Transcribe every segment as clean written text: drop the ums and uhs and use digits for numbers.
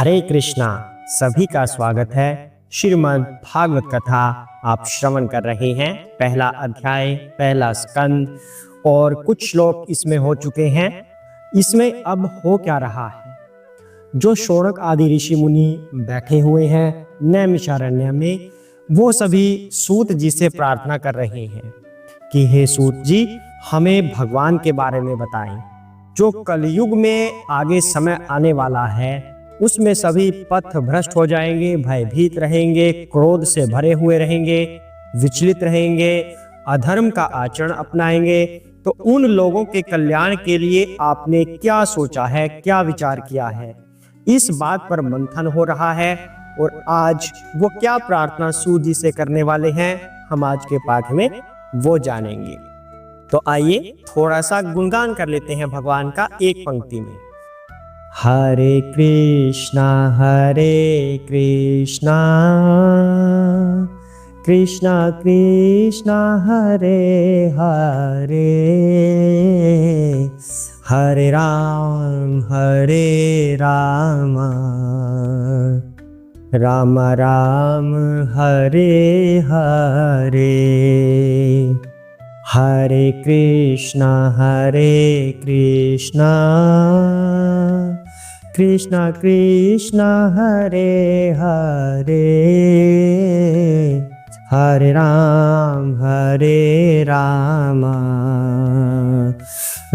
हरे कृष्णा। सभी का स्वागत है। श्रीमद् भागवत कथा आप श्रवण कर रहे हैं। पहला अध्याय, पहला स्कंद और कुछ श्लोक इसमें हो चुके हैं। इसमें अब हो क्या रहा है, जो शौनक आदि ऋषि मुनि बैठे हुए हैं नैमिषारण्य में, वो सभी सूत जी से प्रार्थना कर रहे हैं कि हे सूत जी, हमें भगवान के बारे में बताएं। जो कलयुग में आगे समय आने वाला है उसमें सभी पथ भ्रष्ट हो जाएंगे, भयभीत रहेंगे, क्रोध से भरे हुए रहेंगे, विचलित रहेंगे, अधर्म का आचरण अपनाएंगे। तो उन लोगों के कल्याण के लिए आपने क्या सोचा है, क्या विचार किया है, इस बात पर मंथन हो रहा है। और आज वो क्या प्रार्थना सूत जी से करने वाले हैं, हम आज के पाठ में वो जानेंगे। तो आइए थोड़ा सा गुणगान कर लेते हैं भगवान का एक पंक्ति में। हरे कृष्णा कृष्णा कृष्णा हरे हरे, हरे राम राम राम हरे हरे। हरे कृष्णा कृष्णा कृष्णा हरे हरे, हरे राम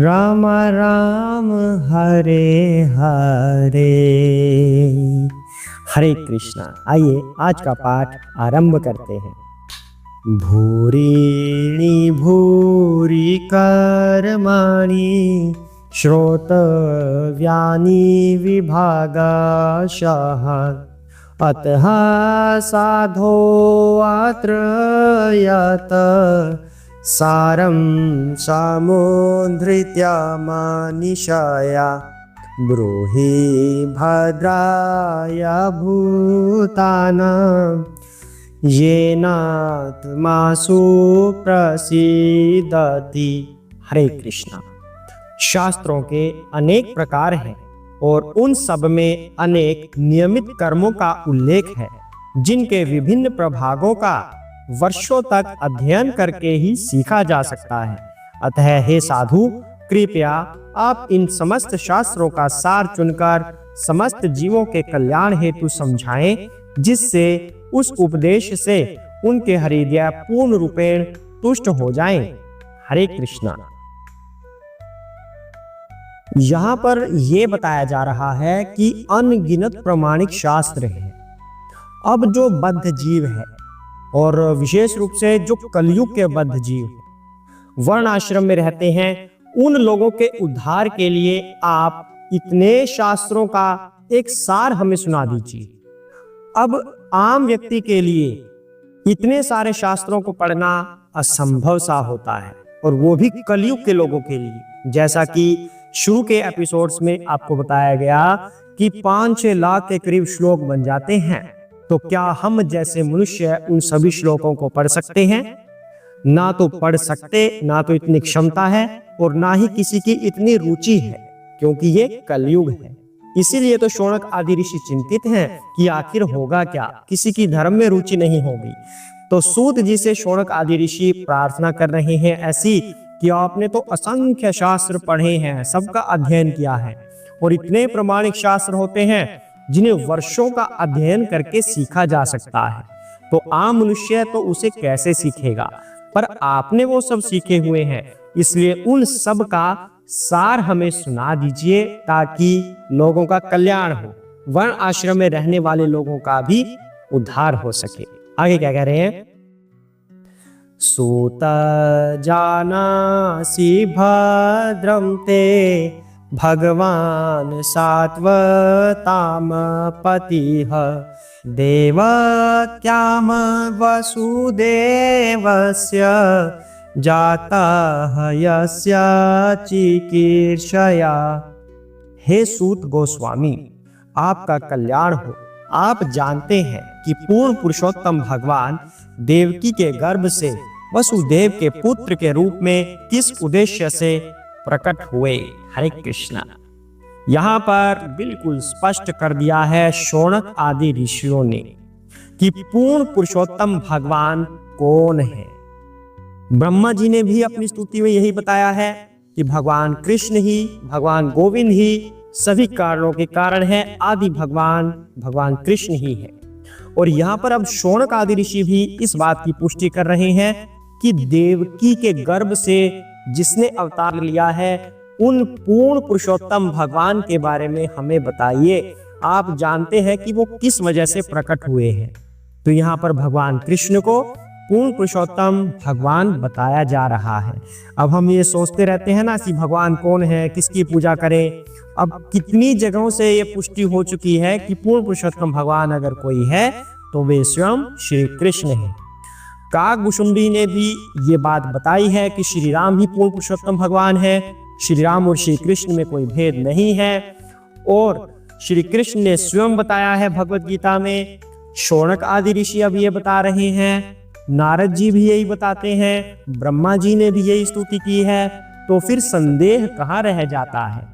राम राम हरे हरे। हरे कृष्णा। आइए आज का पाठ आरंभ करते हैं। भूरिणि भूरि कर्माणि श्रोतव्यानि विभागशः, अतः साधो अत्र यत् सारं समुद्धृत्य मनीषया, ब्रूहि भद्राय भूतानां येनात्मासु प्रसीदति। हरे कृष्णा। शास्त्रों के अनेक प्रकार हैं और उन सब में अनेक नियमित कर्मों का उल्लेख है, जिनके विभिन्न प्रभागों का वर्षों तक अध्ययन करके ही सीखा जा सकता है। अतः हे साधु, कृपया आप इन समस्त शास्त्रों का सार चुनकर समस्त जीवों के कल्याण हेतु समझाएं, जिससे उस उपदेश से उनके हृदय पूर्ण रूपेण तुष्ट हो जाएं। हरे कृष्णा। यहाँ पर यह बताया जा रहा है कि अनगिनत प्रमाणिक शास्त्र हैं। अब जो बद्ध जीव है और विशेष रूप से जो कलयुग के बद्ध जीव है, वर्ण आश्रम में रहते हैं, उन लोगों के उद्धार के लिए आप इतने शास्त्रों का एक सार हमें सुना दीजिए। अब आम व्यक्ति के लिए इतने सारे शास्त्रों को पढ़ना असंभव सा होता है, और वो भी कलयुग के लोगों के लिए। जैसा कि शुरू के एपिसोड्स में आपको बताया गया कि 5-6 लाख के करीब श्लोक बन जाते हैं। तो क्या हम जैसे मनुष्य उन सभी श्लोकों को पढ़ सकते हैं? ना तो पढ़ सकते, ना तो इतनी क्षमता है, और ना ही किसी की इतनी रुचि है, क्योंकि ये कलयुग है। इसीलिए तो शौनक आदि ऋषि चिंतित हैं कि आखिर होगा क्या, किसी की धर्म में रुचि नहीं होगी। तो सूत जी से शौनक आदि ऋषि प्रार्थना कर रहे हैं ऐसी कि आपने तो असंख्य शास्त्र पढ़े हैं, सबका अध्ययन किया है, और इतने प्रमाणिक शास्त्र होते हैं जिन्हें वर्षों का अध्ययन करके सीखा जा सकता है। तो आम मनुष्य तो उसे कैसे सीखेगा, पर आपने वो सब सीखे हुए हैं, इसलिए उन सब का सार हमें सुना दीजिए ताकि लोगों का कल्याण हो, वर्ण आश्रम में रहने वाले लोगों का भी उद्धार हो सके। आगे क्या कह रहे हैं? सूत जानासि भद्रं ते भगवान सात्वताम पतिः, देवक्याम वसुदेवस्य जातः यस्य चिकीर्षया। हे सूत गोस्वामी, आपका कल्याण हो। आप जानते हैं कि पूर्ण पुरुषोत्तम भगवान देवकी के गर्भ से वसुदेव के पुत्र के रूप में किस उद्देश्य से प्रकट हुए। हरे कृष्णा। यहाँ पर बिल्कुल स्पष्ट कर दिया है शौनक आदि ऋषियों ने कि पूर्ण पुरुषोत्तम भगवान कौन है। ब्रह्मा जी ने भी अपनी स्तुति में यही बताया है कि भगवान कृष्ण ही, भगवान गोविंद ही सभी कारणों के कारण है, आदि भगवान कृष्ण ही है। और यहाँ पर अब शौनक आदि ऋषि भी इस बात की पुष्टि कर रहे हैं कि देवकी के गर्भ से जिसने अवतार लिया है उन पूर्ण पुरुषोत्तम भगवान के बारे में हमें बताइए। आप जानते हैं कि वो किस वजह से प्रकट हुए हैं। तो यहाँ पर भगवान कृष्ण को पूर्ण पुरुषोत्तम भगवान बताया जा रहा है। अब हम ये सोचते रहते हैं ना कि भगवान कौन है, किसकी पूजा करें। अब कितनी जगहों से ये पुष्टि हो चुकी है कि पूर्ण पुरुषोत्तम भगवान अगर कोई है तो वे स्वयं श्री कृष्ण हैं। काकभूषुंडी ने भी ये बात बताई है कि श्री राम ही पूर्ण पुरुषोत्तम भगवान है। श्री राम और श्री कृष्ण में कोई भेद नहीं है। और श्री कृष्ण ने स्वयं बताया है भगवत गीता में। शौनक आदि ऋषि अब ये बता रहे हैं, नारद जी भी यही बताते हैं, ब्रह्मा जी ने भी यही स्तुति की है। तो फिर संदेह कहाँ रह जाता है।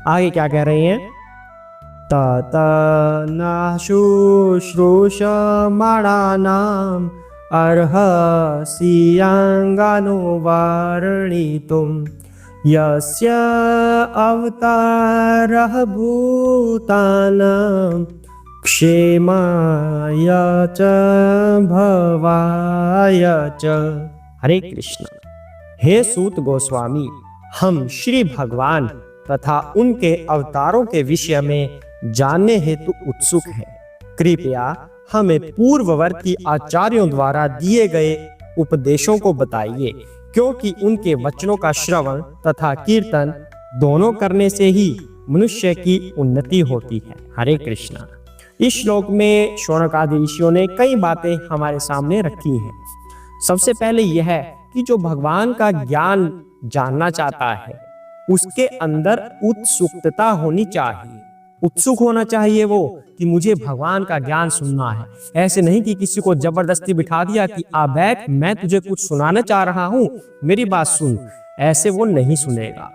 आगे क्या कह रहे हैं, तत न शुश्रूषमाणानाम् अर्हसि अंगानुवर्णितुम् यस्य अवतारः भूतानां क्षेमाय च भवाय च। हरे कृष्ण। हे सूत गोस्वामी, हम श्री भगवान तथा उनके अवतारों के विषय में जानने हेतु उत्सुक हैं। कृपया हमें पूर्ववर्ती आचार्यों द्वारा दिए गए उपदेशों को बताइए, क्योंकि उनके वचनों का श्रवण तथा कीर्तन दोनों करने से ही मनुष्य की उन्नति होती है। हरे कृष्णा। इस श्लोक में शौनक आदि ऋषियों ने कई बातें हमारे सामने रखी हैं। सबसे पहले यह है कि जो भगवान का ज्ञान जानना चाहता है उसके अंदर उत्सुकता होनी चाहिए। उत्सुक होना चाहिए वो कि मुझे भगवान का ज्ञान सुनना है। ऐसे नहीं कि किसी को जबरदस्ती बिठा दिया कि आ बैठ, मैं तुझे कुछ सुनाना चाह रहा हूँ, मेरी बात सुन। ऐसे वो नहीं सुनेगा।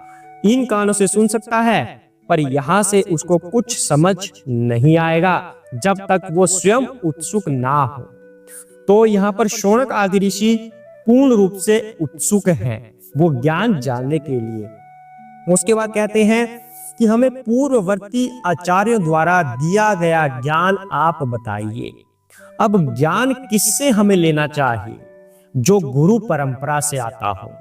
इन कानों से सुन सकता है पर यहाँ से उसको कुछ समझ नहीं आएगा जब तक वो स्वयं उत्सुक ना हो। तो यहाँ पर शौनक आदि ऋषि पूर्ण रूप से उत्सुक हैं वो ज्ञान जानने के लिए। उसके बाद कहते हैं कि हमें पूर्ववर्ती आचार्यों द्वारा दिया गया ज्ञान आप बताइए। अब ज्ञान किससे हमें लेना चाहिए? जो गुरु परंपरा से आता हो।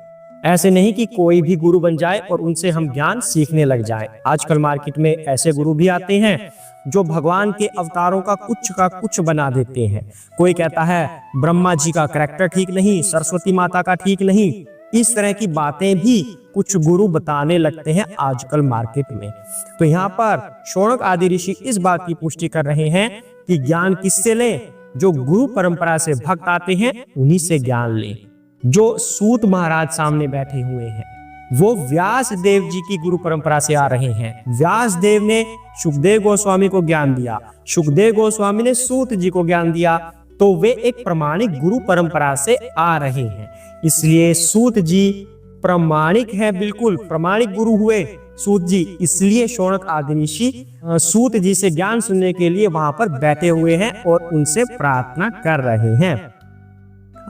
ऐसे नहीं कि कोई भी गुरु बन जाए और उनसे हम ज्ञान सीखने लग जाएं। आजकल मार्केट में ऐसे गुरु भी आते हैं जो भगवान के अवतारों का कुछ बना देते हैं। कोई कहता है ब्रह्मा जी का करैक्टर ठीक नहीं, सरस्वती माता का ठीक नहीं। इस तरह की बातें भी कुछ गुरु बताने लगते हैं आजकल मार्केट में। तो यहाँ पर शौनक आदि ऋषि इस बात की पुष्टि कर रहे हैं कि ज्ञान किससे लें? जो गुरु परंपरा से भक्त आते हैं उन्हीं से ज्ञान लें। जो सूत महाराज सामने बैठे हुए हैं वो व्यास देव जी की गुरु परंपरा से आ रहे हैं। व्यास देव ने सुखदेव गोस्वामी को ज्ञान दिया, सुखदेव गोस्वामी ने सूत जी को ज्ञान दिया। तो वे एक प्रमाणिक गुरु परंपरा से आ रहे हैं, इसलिए सूत जी प्रमाणिक है, बिल्कुल प्रमाणिक गुरु हुए सूत जी। इसलिए शौनक आदि ऋषि सूत जी से ज्ञान सुनने के लिए वहां पर बैठे हुए हैं और उनसे प्रार्थना कर रहे हैं।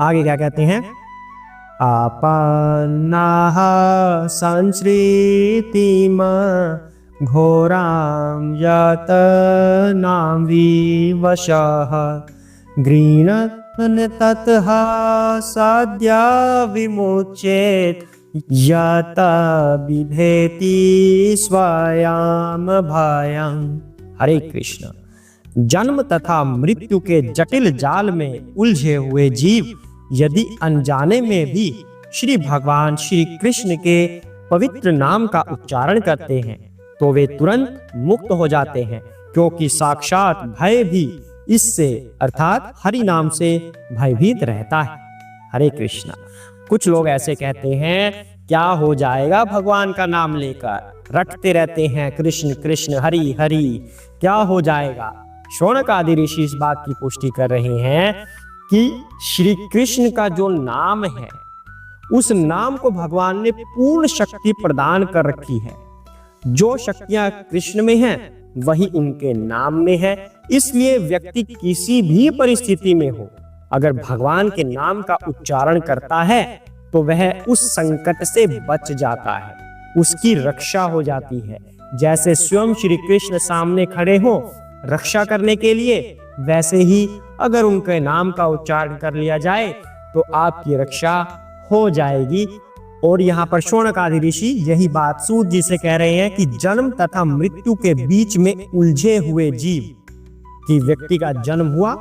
आगे क्या कहते हैं, आपन्नाः संसृतिम घोरां यतनां विवशः गृह्णन् ततः सद्या विमुच्येत यत बिभेति स्वयं भयं। हरे कृष्ण। जन्म तथा मृत्यु के जटिल जाल में उलझे हुए जीव यदि अनजाने में भी श्री भगवान श्री कृष्ण के पवित्र नाम का उच्चारण करते हैं तो वे तुरंत मुक्त हो जाते हैं, क्योंकि साक्षात भय भी इससे अर्थात हरि नाम से भयभीत रहता है। हरे कृष्णा। कुछ लोग ऐसे कहते हैं क्या हो जाएगा भगवान का नाम लेकर, रटते रहते हैं कृष्ण कृष्ण हरि हरि, क्या हो जाएगा। शौनक आदि ऋषि इस बात की पुष्टि कर रहे हैं कि श्री कृष्ण का जो नाम है उस नाम को भगवान ने पूर्ण शक्ति प्रदान कर रखी है। जो शक्तियां कृष्ण में हैं वही उनके नाम में है। इसलिए व्यक्ति किसी भी परिस्थिति में हो, अगर भगवान के नाम का उच्चारण करता है तो वह उस संकट से बच जाता है, उसकी रक्षा हो जाती है। जैसे स्वयं श्री कृष्ण सामने खड़े हो रक्षा करने के लिए, वैसे ही अगर उनके नाम का उच्चारण कर लिया जाए तो आपकी रक्षा हो जाएगी। और यहाँ पर शौनक आदि ऋषि यही बात सूत जी से कह रहे हैं कि जन्म तथा मृत्यु के बीच में उलझे हुए जीव, कि व्यक्ति का जन्म हुआ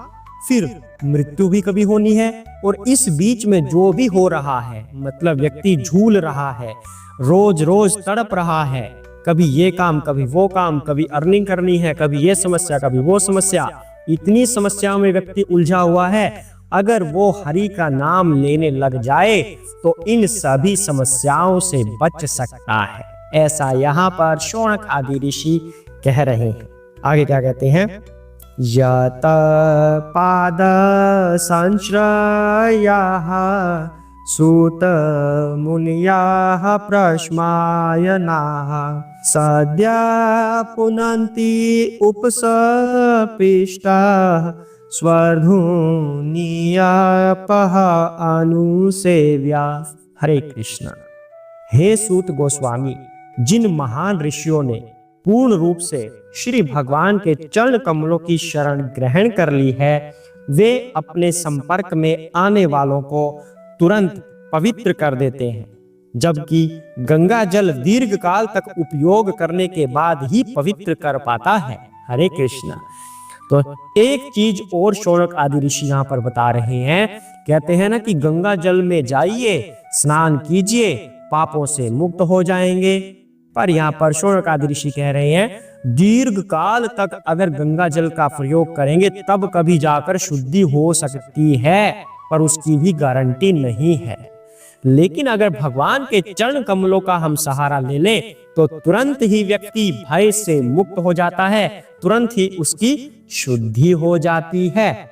फिर मृत्यु भी कभी होनी है, और इस बीच में जो भी हो रहा है, मतलब व्यक्ति झूल रहा है, रोज रोज तड़प रहा है, कभी ये काम कभी वो काम, कभी अर्निंग करनी है, कभी ये समस्या कभी वो समस्या, इतनी समस्याओं में व्यक्ति उलझा हुआ है। अगर वो हरि का नाम लेने लग जाए तो इन सभी समस्याओं से बच सकता है। ऐसा यहाँ पर शौनक आदि ऋषि कह रहे हैं। आगे क्या कहते हैं? यत पाद संश्रयाः सूत मुनियाः प्रश्मायनाः सद्य पुनन्ति उपसपिष्टाः स्वधुनीयापः अनुसेव्या। हरे कृष्ण। हे सूत गोस्वामी, जिन महान ऋषियों ने पूर्ण रूप से श्री भगवान के चरण कमलों की शरण ग्रहण कर ली है, वे अपने संपर्क में आने वालों को तुरंत पवित्र कर देते हैं, जबकि गंगा जल दीर्घ काल तक उपयोग करने के बाद ही पवित्र कर पाता है। हरे कृष्ण। तो एक चीज और शौनक आदि ऋषि यहाँ पर बता रहे हैं, कहते हैं ना कि गंगा जल में जाइए, स्नान कीजिए, पापों से मुक्त हो जाएंगे। पर यहाँ पर शौनक आदि ऋषि कह रहे हैं दीर्घ काल तक अगर गंगा जल का प्रयोग करेंगे तब कभी जाकर शुद्धि हो सकती है, पर उसकी भी गारंटी नहीं है। लेकिन अगर भगवान के चरण कमलों का हम सहारा ले लें तो तुरंत ही व्यक्ति भय से मुक्त हो जाता है, तुरंत ही उसकी शुद्धि हो जाती है।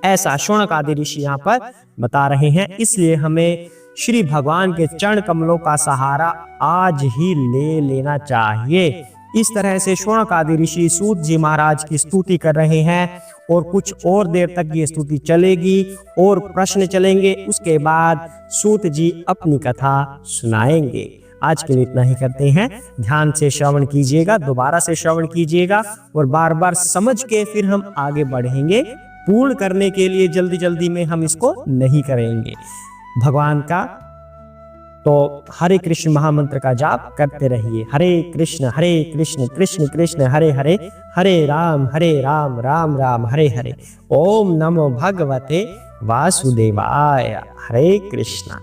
ऐसा शौनक आदि ऋषि यहाँ पर बता रहे हैं। इसलिए हमें श्री भगवान के चरण कमलों का सहारा आज ही ले लेना चाहिए। इस तरह से शौनक आदि ऋषि सूत जी महाराज की स्तुति कर रहे हैं, और कुछ और देर तक ये स्तुति चलेगी और प्रश्न चलेंगे। उसके बाद सूत जी अपनी कथा सुनाएंगे। आज के लिए इतना ही करते हैं। ध्यान से श्रवण कीजिएगा, दोबारा से श्रवण कीजिएगा और बार बार समझ के फिर हम आगे बढ़ेंगे। पूर्ण करने के लिए जल्दी जल्दी में हम इसको नहीं करेंगे। भगवान का तो हरे कृष्ण महामंत्र का जाप करते रहिए। हरे कृष्ण कृष्ण कृष्ण हरे हरे, हरे राम राम राम हरे हरे। ओम नमो भगवते वासुदेवाय। हरे कृष्ण।